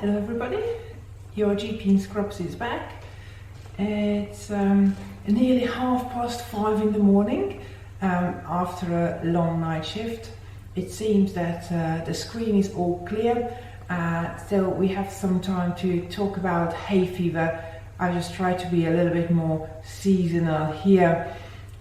Hello everybody, your GP in Scrubs is back. It's nearly 5:30 in the morning after a long night shift. It seems that the screen is all clear, so we have some time to talk about hay fever. I just try to be a little bit more seasonal here.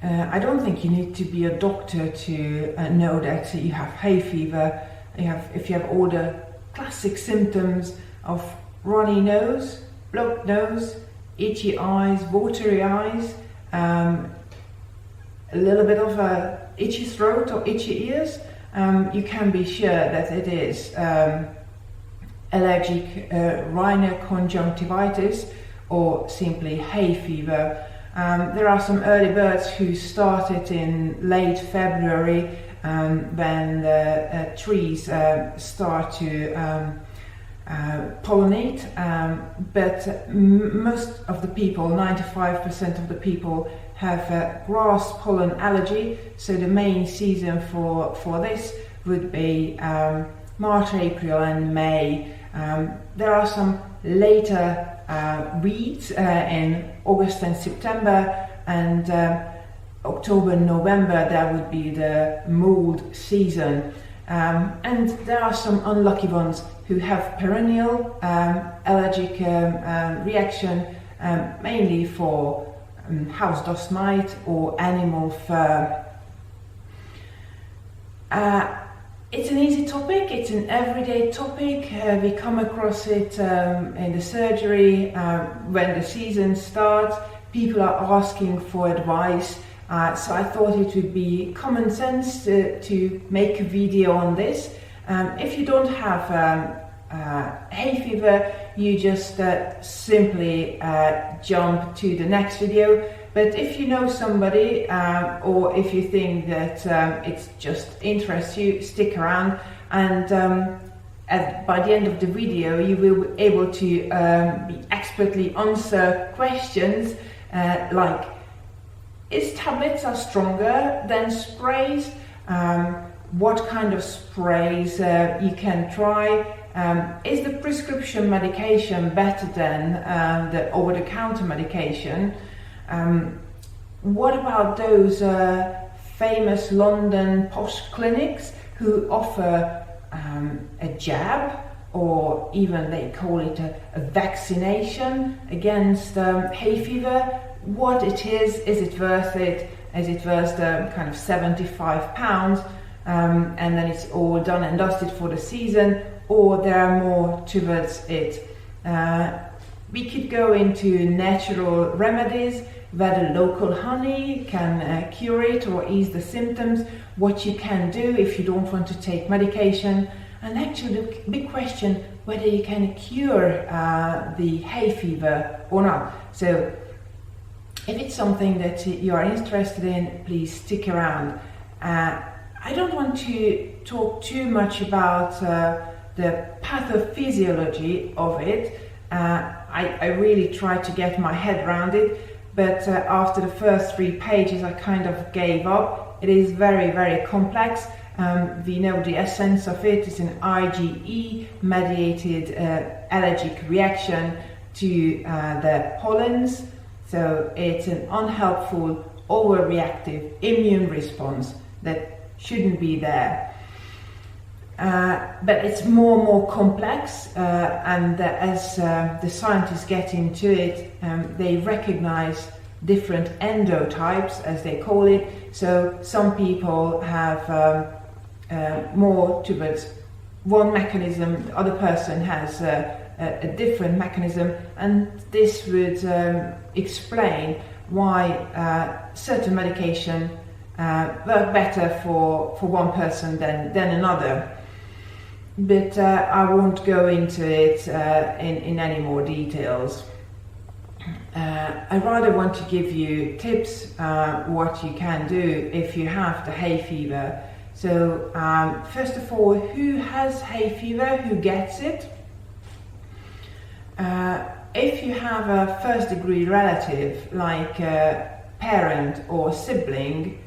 I don't think you need to be a doctor to know that you have hay fever. If you have all the classic symptoms of runny nose, blocked nose, itchy eyes, watery eyes, a little bit of a itchy throat or itchy ears, you can be sure that it is allergic rhinoconjunctivitis or simply hay fever. There are some early birds who started in late February when the trees start to pollinate, but most of the people, 95% of the people, have grass pollen allergy, so the main season for this would be March, April and May. There are some later weeds in August and September, and October and November that would be the mold season. And there are some unlucky ones who have perennial allergic reaction, mainly for house dust mite or animal fur. It's an easy topic, it's an everyday topic. We come across it in the surgery when the season starts. People are asking for advice. So I thought it would be common sense to make a video on this. If you don't have hay fever, you just simply jump to the next video. But if you know somebody or if you think that it just interests you, stick around, and by the end of the video you will be able to be expertly answer questions like, is tablets are stronger than sprays? What kind of sprays you can try? Is the prescription medication better than the over-the-counter medication? What about those famous London posh clinics who offer a jab, or even they call it a vaccination against hay fever? What it is it worth it? Is it worth the kind of £75 and then it's all done and dusted for the season, or there are more towards it? We could go into natural remedies, whether local honey can cure it or ease the symptoms, what you can do if you don't want to take medication, and actually the big question, whether you can cure the hay fever or not. So if it's something that you are interested in, please stick around. I don't want to talk too much about the pathophysiology of it. I really tried to get my head around it, but after the first 3 pages I kind of gave up. It is very, very complex. We know the essence of it is an IgE mediated allergic reaction to the pollens. So it's an unhelpful, overreactive immune response that shouldn't be there. But it's more and more complex, and as the scientists get into it, they recognize different endotypes, as they call it. So some people have more towards one mechanism, the other person has a different mechanism, and this would explain why certain medication work better for one person than another. But I won't go into it in any more details. I rather want to give you tips what you can do if you have the hay fever. So first of all, who has hay fever, who gets it? If you have a first degree relative, like a parent or sibling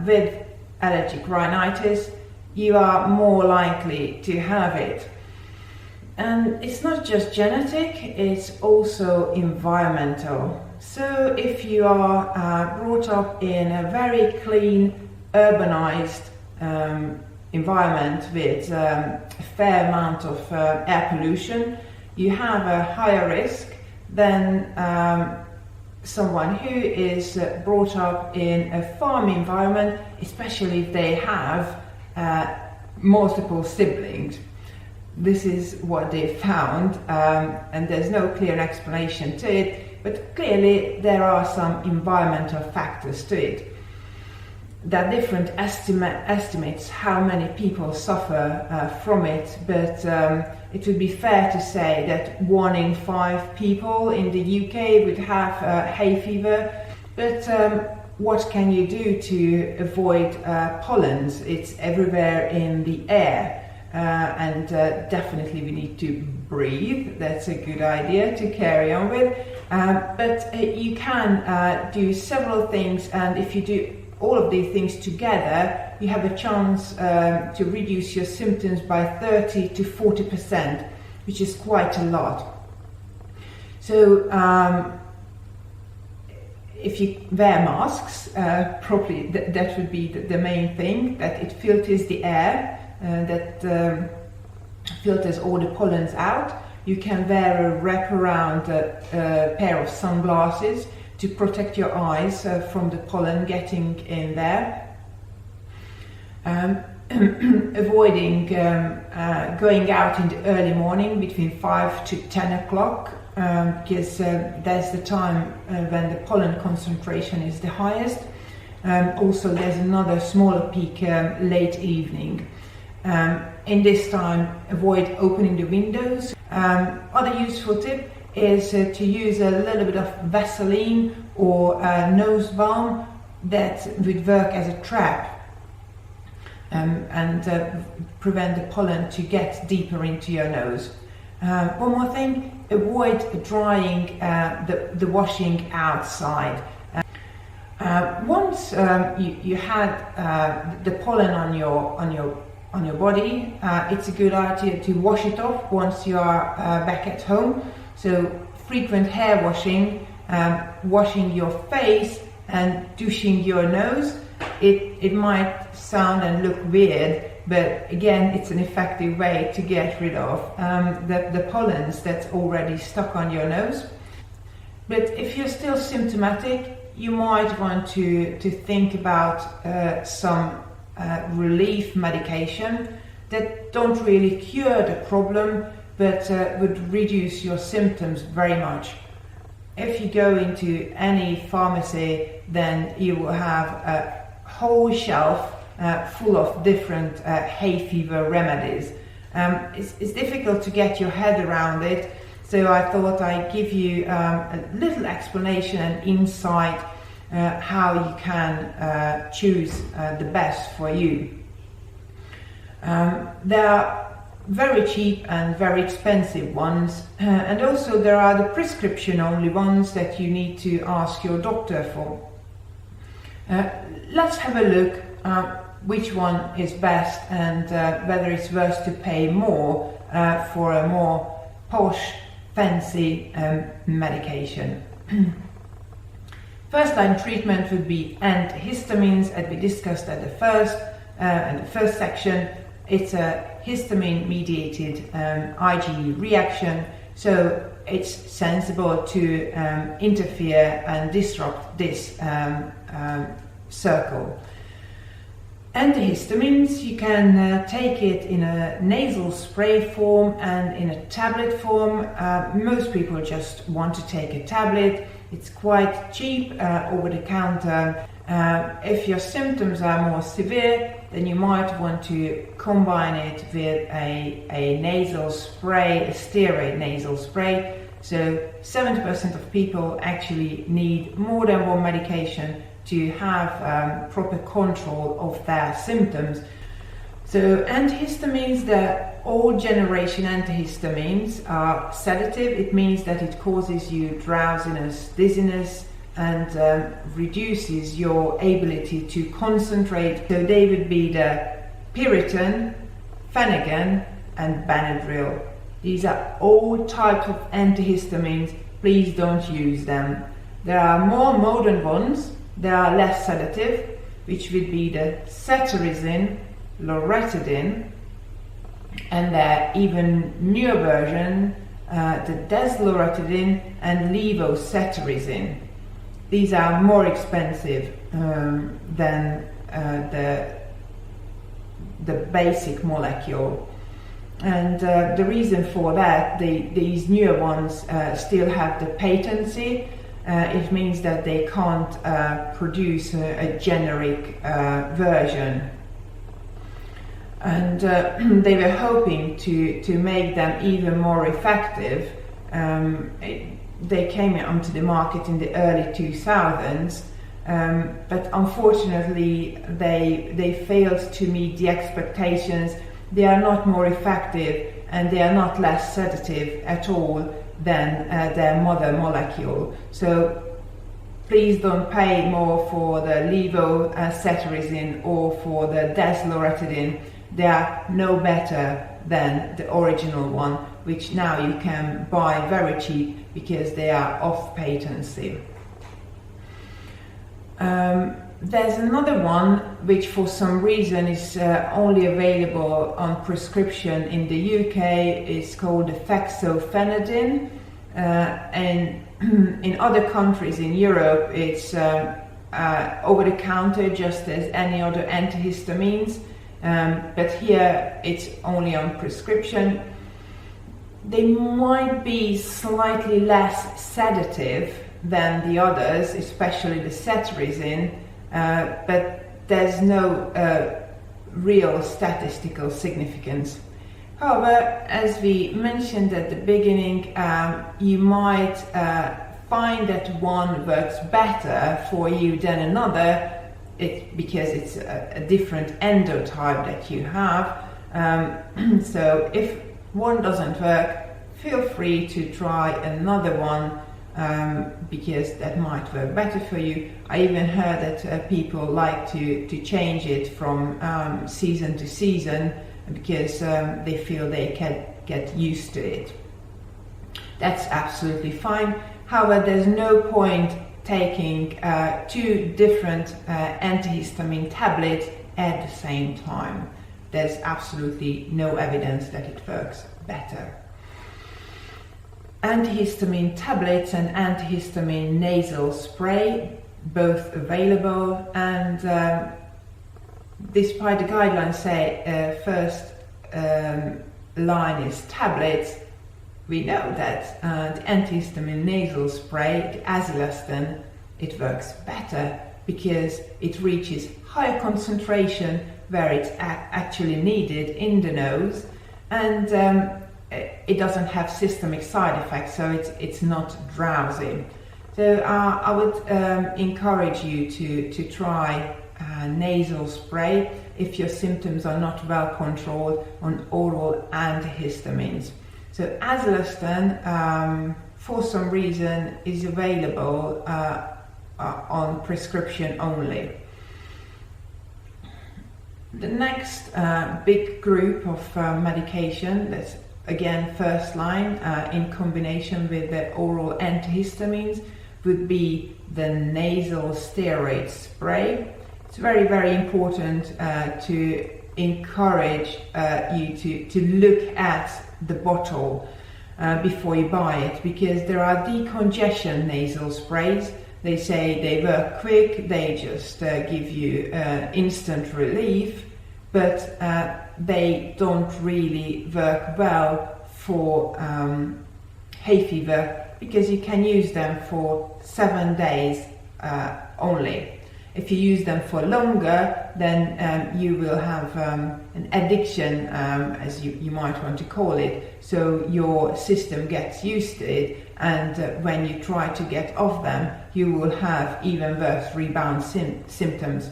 with allergic rhinitis, you are more likely to have it. And it's not just genetic, it's also environmental. So if you are brought up in a very clean, urbanized environment with a fair amount of air pollution, you have a higher risk than someone who is brought up in a farm environment, especially if they have multiple siblings. This is what they found, and there's no clear explanation to it, but clearly there are some environmental factors to it. There are different estimates how many people suffer from it, but it would be fair to say that 1 in 5 people in the UK would have hay fever. But what can you do to avoid pollens? It's everywhere in the air. And definitely we need to breathe. That's a good idea to carry on with. But you can do several things, and if you do all of these things together, you have a chance to reduce your symptoms by 30 to 40%, which is quite a lot. So if you wear masks, probably that would be the main thing, that it filters the air, that filters all the pollens out. You can wear a wraparound pair of sunglasses to protect your eyes from the pollen getting in there. Avoiding going out in the early morning between 5 to 10 o'clock, because that's the time when the pollen concentration is the highest. Also, there's another smaller peak late evening. In this time, avoid opening the windows. Other useful tip is to use a little bit of Vaseline or nose balm that would work as a trap and prevent the pollen to get deeper into your nose. One more thing, avoid drying the washing outside. Once you had the pollen on your body, it's a good idea to wash it off once you are back at home. So frequent hair washing, washing your face and douching your nose. It might sound and look weird, but again, it's an effective way to get rid of the pollens that's already stuck on your nose. But if you're still symptomatic, you might want to think about some relief medication that don't really cure the problem, but would reduce your symptoms very much. If you go into any pharmacy, then you will have a whole shelf full of different hay fever remedies. It's difficult to get your head around it, so I thought I'd give you a little explanation and insight how you can choose the best for you. There are very cheap and very expensive ones, and also there are the prescription only ones that you need to ask your doctor for. Let's have a look which one is best and whether it's worth to pay more for a more posh, fancy medication. First line treatment would be antihistamines, as we discussed at the first section. It's a histamine-mediated IgE reaction, so it's sensible to interfere and disrupt this circle. Antihistamines, you can take it in a nasal spray form and in a tablet form. Most people just want to take a tablet. It's quite cheap, over the counter. If your symptoms are more severe, then you might want to combine it with a nasal spray, a steroid nasal spray. So 70% of people actually need more than one medication to have proper control of their symptoms. So antihistamines, the old generation antihistamines, are sedative. It means that it causes you drowsiness, dizziness, and reduces your ability to concentrate. So they would be the Piriton, Phenergan, and Benadryl. These are all types of antihistamines. Please don't use them. There are more modern ones. They are less sedative, which would be the cetirizine, loratidine, and there are even newer version, the desloratidine and levocetirizine. These are more expensive than the basic molecule, and the reason for that, these newer ones still have the patency. It means that they can't produce a generic version, and they were hoping to make them even more effective. They came onto the market in the early 2000s, but unfortunately they failed to meet the expectations. They are not more effective, and they are not less sedative at all than their mother molecule. So please don't pay more for the levocetirizine or for the desloratidine. They are no better than the original one, which now you can buy very cheap because they are off patency. There's another one which for some reason is only available on prescription in the UK. It's called fexofenadine, and in other countries in Europe it's over the counter just as any other antihistamines, but here it's only on prescription. They might be slightly less sedative than the others, especially the cetirizine, but there's no real statistical significance. However, as we mentioned at the beginning, you might find that one works better for you than another because it's a different endotype that you have. So if one doesn't work, feel free to try another one, because that might work better for you. I even heard that people like to change it from season to season because they feel they can get used to it. That's absolutely fine. However, there's no point taking two different antihistamine tablets at the same time. There's absolutely no evidence that it works better. Antihistamine tablets and antihistamine nasal spray, both available, and despite the guidelines say first line is tablets, we know that the antihistamine nasal spray, the azelastane, it works better because it reaches higher concentration where it's actually needed in the nose, and it doesn't have systemic side effects, so it's not drowsy. So I would encourage you to try nasal spray if your symptoms are not well controlled on oral antihistamines. So azelastane, for some reason, is available on prescription only. The next big group of medication that's again first line in combination with the oral antihistamines would be the nasal steroid spray. It's very, very important to encourage you to look at the bottle before you buy it, because there are decongestion nasal sprays. They say they work quick, they just give you instant relief, but they don't really work well for Hayfever, because you can use them for 7 days only. If you use them for longer, then you will have an addiction, as you might want to call it, so your system gets used to it, and when you try to get off them, you will have even worse rebound symptoms.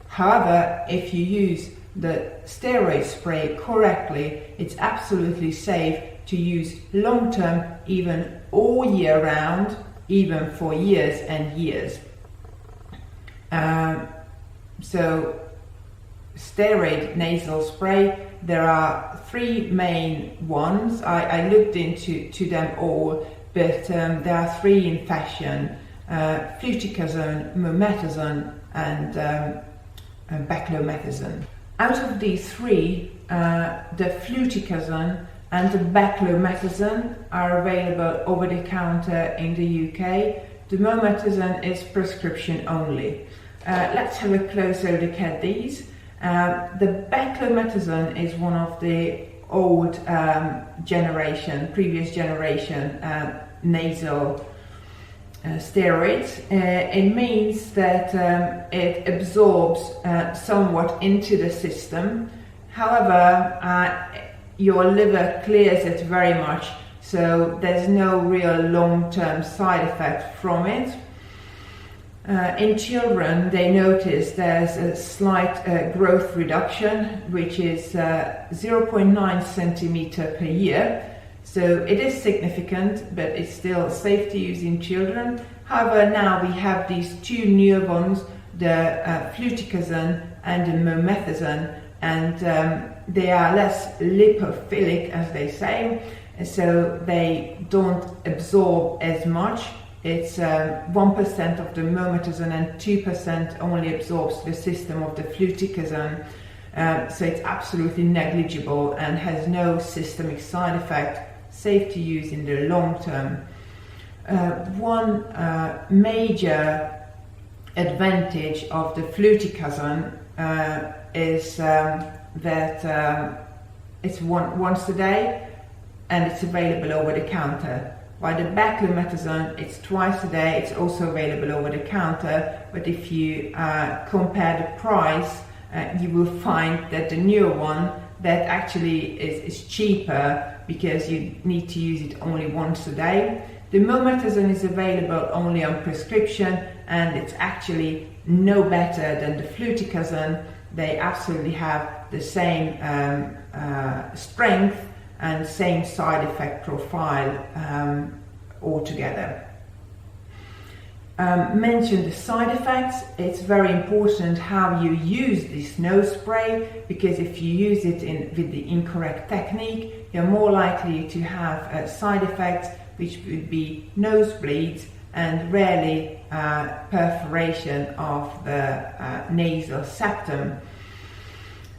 However, if you use the steroid spray correctly, it's absolutely safe to use long term, even all year round, even for years and years. So steroid nasal spray there are three main ones. I looked into them all, but there are three in fashion: fluticasone, mometasone, and beclomethasone. Out of these three, the fluticasone and the beclomethasone are available over the counter in the UK. The mometasone is prescription only. Let's have a closer look at these. The beclomethasone is one of the old previous generation nasal steroids. It means that it absorbs somewhat into the system. However, your liver clears it very much, so there's no real long-term side effect from it. In children, they notice there's a slight growth reduction, which is 0.9 centimeter per year. So it is significant, but it's still safe to use in children. However, now we have these two new ones, the fluticasone and the mometasone, and they are less lipophilic, as they say, so they don't absorb as much. It's 1% of the mometasone and 2% only absorbs the system of the fluticasone. So it's absolutely negligible and has no systemic side effect, safe to use in the long term. One major advantage of the fluticasone is that it's once a day and it's available over the counter. While the beclomethasone, it's twice a day, it's also available over the counter, but if you compare the price, you will find that the newer one, that actually is cheaper because you need to use it only once a day. The mometasone is available only on prescription, and it's actually no better than the fluticasone. They absolutely have the same strength and same side effect profile altogether. Mention the side effects. It's very important how you use this nose spray, because if you use it with the incorrect technique, you're more likely to have side effects, which would be nosebleeds and rarely perforation of the nasal septum.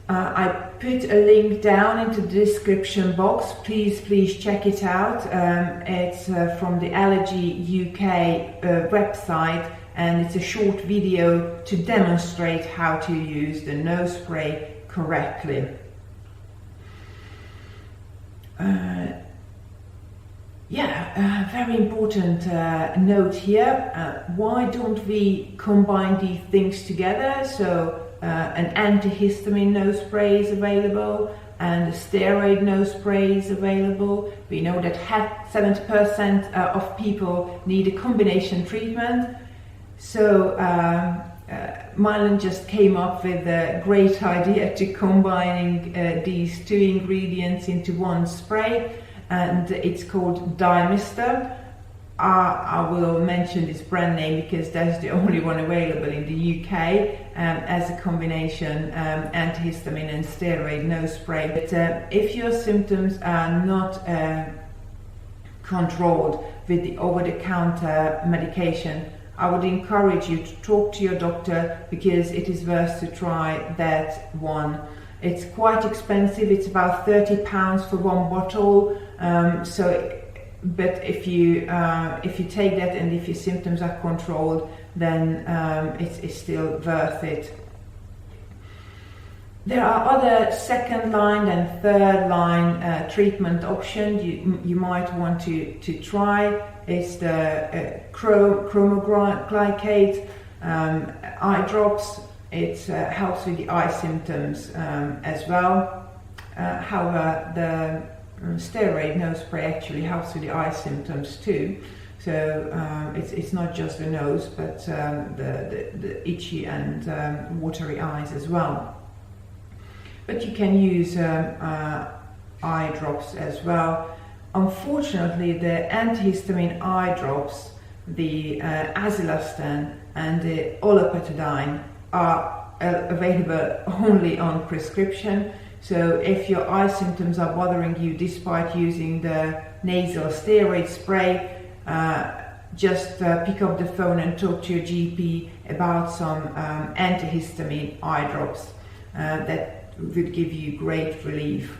I put a link down into the description box. Please check it out. It's from the Allergy UK website, and it's a short video to demonstrate how to use the nose spray correctly. Very important note here. Why don't we combine these things together? So an antihistamine nose spray is available, and a steroid nose spray is available. We know that 70% of people need a combination treatment. So Mylan just came up with a great idea to combining these two ingredients into one spray, and it's called Dimister. I will mention this brand name because that's the only one available in the UK as a combination antihistamine and steroid nose spray. But if your symptoms are not controlled with the over-the-counter medication, I would encourage you to talk to your doctor, because it is worth to try that one. It's quite expensive. It's about £30 for one bottle. But if you take that and if your symptoms are controlled, then it's still worth it. There are other second line and third line treatment options you might want to try. It's the chromoglycate eye drops. It helps with the eye symptoms as well. However, the steroid nose spray actually helps with the eye symptoms too. So it's not just the nose, but the itchy and watery eyes as well. But you can use eye drops as well. Unfortunately, the antihistamine eye drops, the azelastane and the loratidine, are available only on prescription. So if your eye symptoms are bothering you despite using the nasal steroid spray, just pick up the phone and talk to your GP about some antihistamine eye drops that would give you great relief.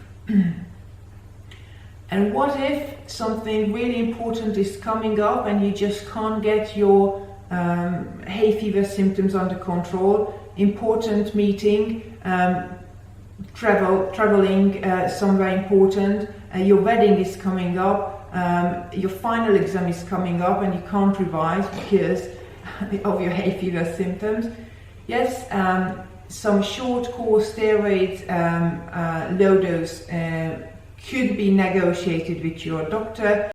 And what if something really important is coming up and you just can't get your hay fever symptoms under control? Important meeting, traveling, somewhere important, your wedding is coming up, your final exam is coming up and you can't revise because of your hay fever symptoms. Yes, some short course steroids, low dose, could be negotiated with your doctor.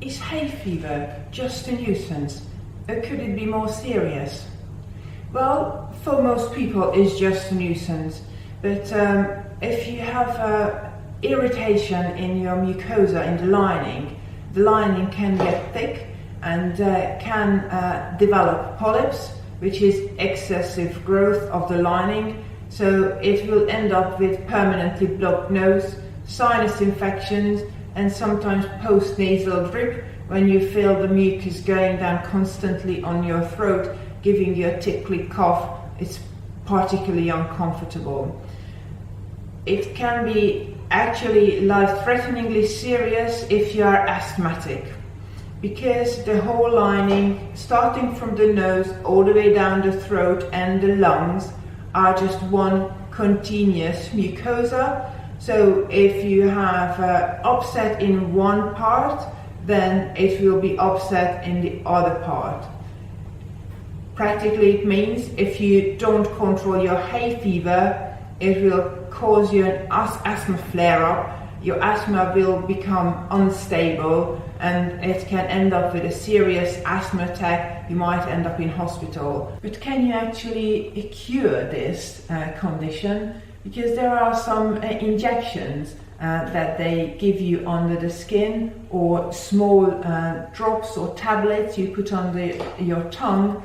Is hay fever just a nuisance, or could it be more serious? Well, for most people it's just a nuisance, but if you have irritation in your mucosa, in the lining can get thick and can develop polyps, which is excessive growth of the lining. So it will end up with permanently blocked nose, sinus infections, and sometimes post-nasal drip when you feel the mucus going down constantly on your throat, giving you a tickly cough. It's particularly uncomfortable. It can be actually life-threateningly serious if you are asthmatic, because the whole lining, starting from the nose all the way down the throat and the lungs, are just one continuous mucosa. So if you have upset in one part, then it will be upset in the other part. Practically it means if you don't control your hay fever, it will cause you an asthma flare-up. Your asthma will become unstable and it can end up with a serious asthma attack. You might end up in hospital. But can you actually cure this condition? Because there are some injections that they give you under the skin, or small drops or tablets you put under your tongue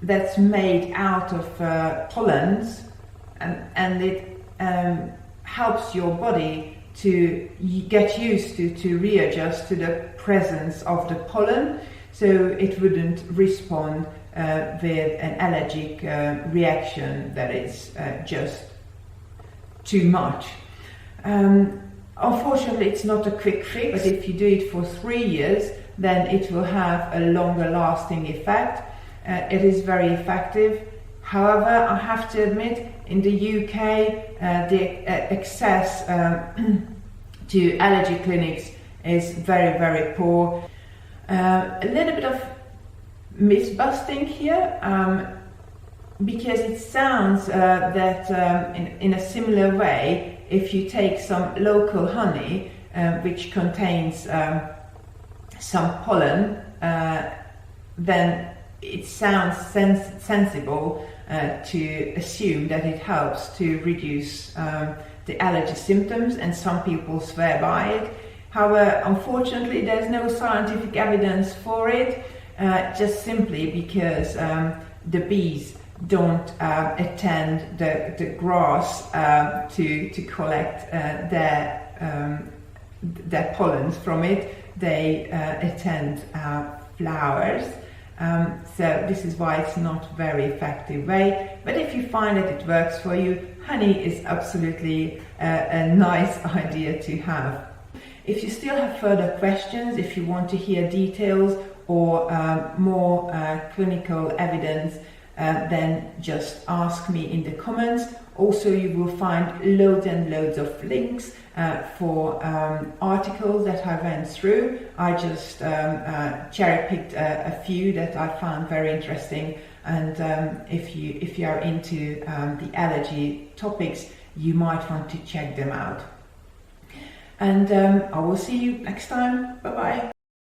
that's made out of pollens, and it helps your body to get used to readjust to the presence of the pollen, so it wouldn't respond with an allergic reaction that is just too much. Unfortunately, it's not a quick fix, but if you do it for 3 years, then it will have a longer lasting effect. It is very effective. However, I have to admit, in the UK, the access to allergy clinics is very, very poor. A little bit of myth busting here, because it sounds that in a similar way, if you take some local honey which contains some pollen, then it sounds sensible to assume that it helps to reduce the allergy symptoms, and some people swear by it. However, unfortunately, there's no scientific evidence for it, just simply because the bees don't attend the grass to collect their pollens from it. They attend flowers. So this is why it's not a very effective way. But if you find that it works for you, honey is absolutely a nice idea to have. If you still have further questions, if you want to hear details or more clinical evidence, then just ask me in the comments. Also, you will find loads and loads of links for articles that I went through. I just cherry-picked a few that I found very interesting, and if you are into the allergy topics, you might want to check them out. And I will see you next time. Bye bye.